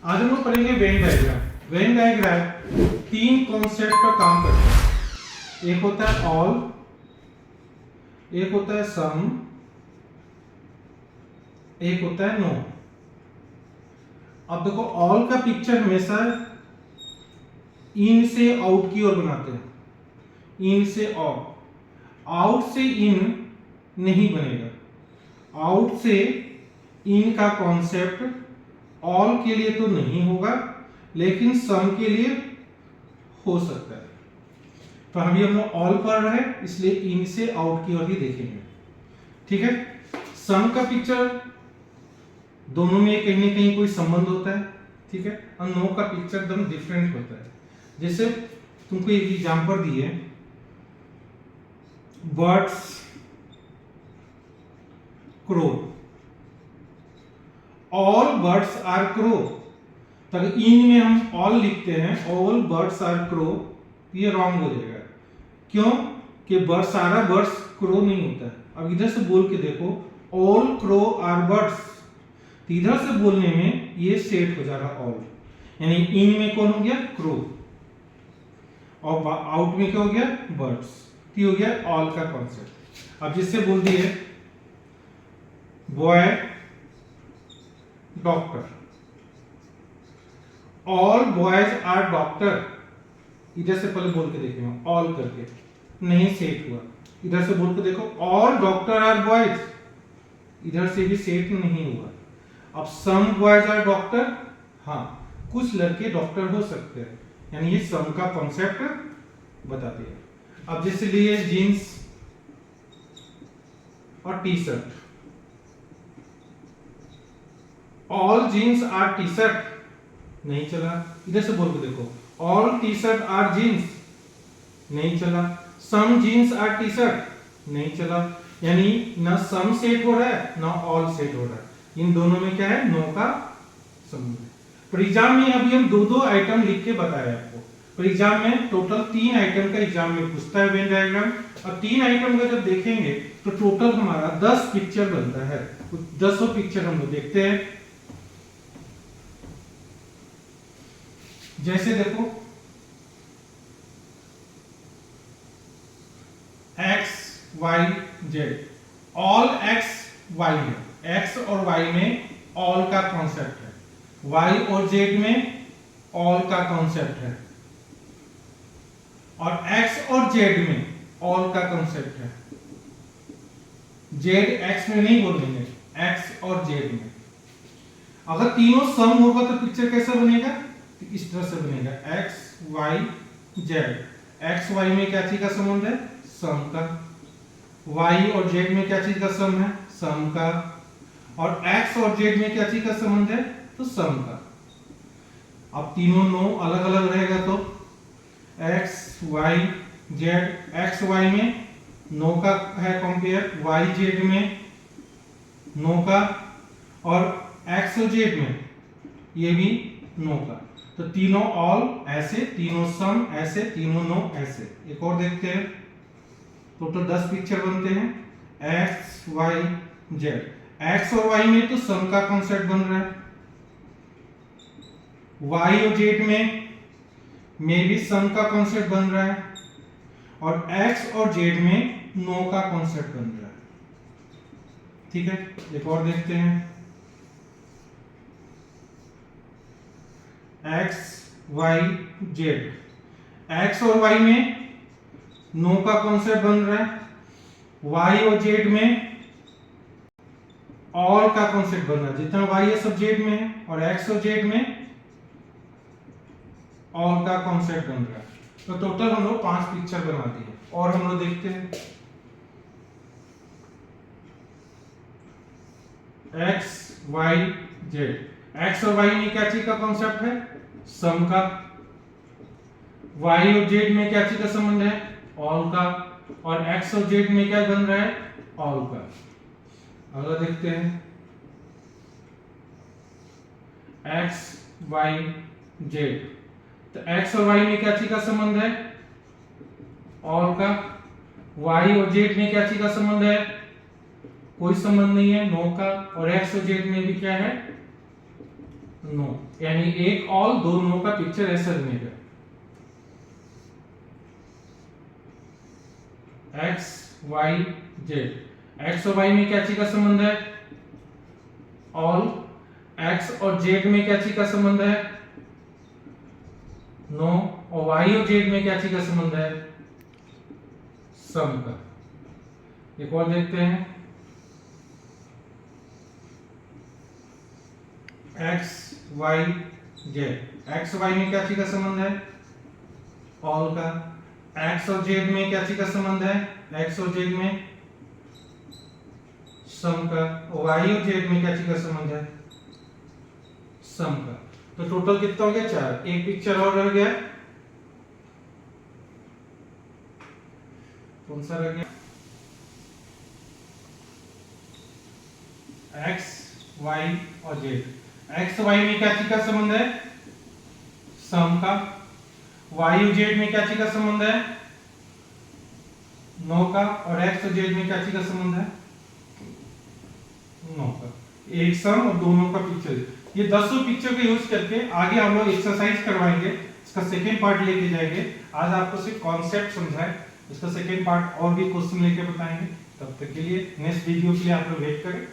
आज हम लोग पढ़ेंगे वेन डायग्राम। वेन डायग्राम तीन कॉन्सेप्ट पर काम करता है। एक होता है ऑल, एक होता है सम, एक होता है नो। अब देखो, ऑल का पिक्चर हमेशा इन से आउट की ओर बनाते हैं, इन से आउट, आउट से इन नहीं बनेगा। आउट से इन का कॉन्सेप्ट ऑल के लिए तो नहीं होगा, लेकिन सम के लिए हो सकता है। तो हम ये ऑल पढ़ रहे हैं, इसलिए इन से आउट की ओर ही देखेंगे। ठीक है। सम का पिक्चर दोनों में कहीं ना कहीं कोई संबंध होता है। ठीक है। और नो का पिक्चर एकदम डिफरेंट होता है। जैसे तुमको एक एग्जांपल दिए, birds crow, all birds are crow. तो इन में हम ऑल लिखते हैं, ऑल बर्ड्स आर क्रो, ये रॉन्ग हो जाएगा। क्यों? कि बर्ड्स, सारा बर्ड्स क्रो नहीं होता है। अब इधर से बोल के देखो, ऑल क्रो आर बर्ड्स, तो इधर से बोलने में ये सेट हो जाएगा ऑल, यानी इन में कौन हो गया? क्रो, और आउट में क्या हो गया? बर्ड्स। तो हो गया ऑल का कॉन्सेप्ट। अब जिससे बोल दिए boy doctor, all boys are doctor, इधर से पहले बोल के देखेंगे ऑल करके, नहीं सेट हुआ। इधर से बोल के देखो, ऑल डॉक्टर आर बॉयज, इधर से भी सेट नहीं हुआ। अब सम बॉयज आर डॉक्टर, हाँ कुछ लड़के डॉक्टर हो सकते हैं, यानी ये सम का कॉन्सेप्ट बता दिया। अब जैसे लिए जीन्स और T shirt, all jeans are T shirt, नहीं चला। इधर से बोल के देखो, all T shirt are jeans, नहीं चला। Some jeans are T shirt, नहीं चला। यानी ना सम सेट हो रहा है ना ऑल सेट हो रहा है। इन दोनों में क्या है? नो का संबंध है। पर एग्जाम में अभी हम दो दो आइटम लिख के बताए आपको। पर एग्जाम में टोटल 3 आइटम का एग्जाम में पूछता है वेन डायग्राम। और 3 आइटम का जब देखेंगे तो टोटल हमारा 10 पिक्चर बनता है। 10 पिक्चर हम लोग देखते हैं। जैसे देखो, x y z, all x y है, x और y में ऑल का कॉन्सेप्ट है, y और z में ऑल का कॉन्सेप्ट है, और x और z में ऑल का कॉन्सेप्ट है। z x में नहीं बोलेंगे, x और z में। अगर तीनों सम होगा तो पिक्चर कैसा बनेगा? तो इस तरह से बनेगा, x y z। x y में क्या चीज का संबंध है? सम का। y और z में क्या चीज का सम है? सम का। और x और z में क्या चीज का संबंध है? तो सम का। अब तीनों नो अलग अलग रहेगा तो x y z, x y में नो का है कंपेयर, y z में नो का, और x और z में ये भी नो का। तो तीनों ऑल ऐसे, तीनों सम ऐसे, तीनों नो ऐसे। एक और देखते हैं, टोटल 10 पिक्चर बनते हैं। x y z, x और y में तो सम का कॉन्सेप्ट बन रहा है, y और z में भी सम का कॉन्सेप्ट बन रहा है, और x और z में नो का कॉन्सेप्ट बन रहा है। ठीक है। एक और देखते हैं, x y z, x और y में नो का कॉन्सेप्ट बन रहा है, y और z में ऑल का कॉन्सेप्ट बन रहा है। जितना y है सब z में है, और x और z में ऑल का कॉन्सेप्ट बन रहा है। तो टोटल हम लोग 5 पिक्चर बना दिए। और हम लोग देखते हैं, x y z, x और y में क्या चीज का कॉन्सेप्ट है? सम का। y और z में क्या चीज का संबंध है? ऑल का। और x और z में क्या बन रहा है? ऑल का। अगला देखते हैं, x y z, तो x और y में क्या चीज का संबंध है? ऑल का। y और z में क्या चीज का संबंध है? कोई संबंध नहीं है, नो का। और x और z में भी क्या है? नो, यानी एक ऑल दो नो का पिक्चर ऐसा बनेगा। एक्स वाई जेड, एक्स और वाई में क्या चीज का संबंध है? ऑल। एक्स और जेड में क्या चीज का संबंध है? नो। और वाई और जेड में क्या चीज का संबंध है? सम का। एक और देखते हैं, X Y Z, X Y में क्या चीज का संबंध है? ऑल का। एक्स और जेड में क्या चीज का संबंध है? एक्स और जेड में सम का। वाई और जेड में क्या चीज का संबंध है? सम का। तो टोटल कितना हो गया? 4। एक पिक्चर और रह गया, कौन सा रह गया? एक्स वाई और जेड। एक्स वाई में क्या चीज का संबंध है? सम का। वाई और जेड में क्या चीज का संबंध है? नो का। और एक्स और जेड में क्या चीज का संबंध है? नो का। एक सम और दोनों का पिक्चर। ये 10 पिक्चर का यूज करके आगे हम लोग एक्सरसाइज करवाएंगे, इसका सेकेंड पार्ट लेके जाएंगे। आज आपको सिर्फ कॉन्सेप्ट समझाए, इसका सेकेंड पार्ट और भी क्वेश्चन लेके बताएंगे। तब तक के लिए नेक्स्ट वीडियो के लिए आप लोग वेट करें।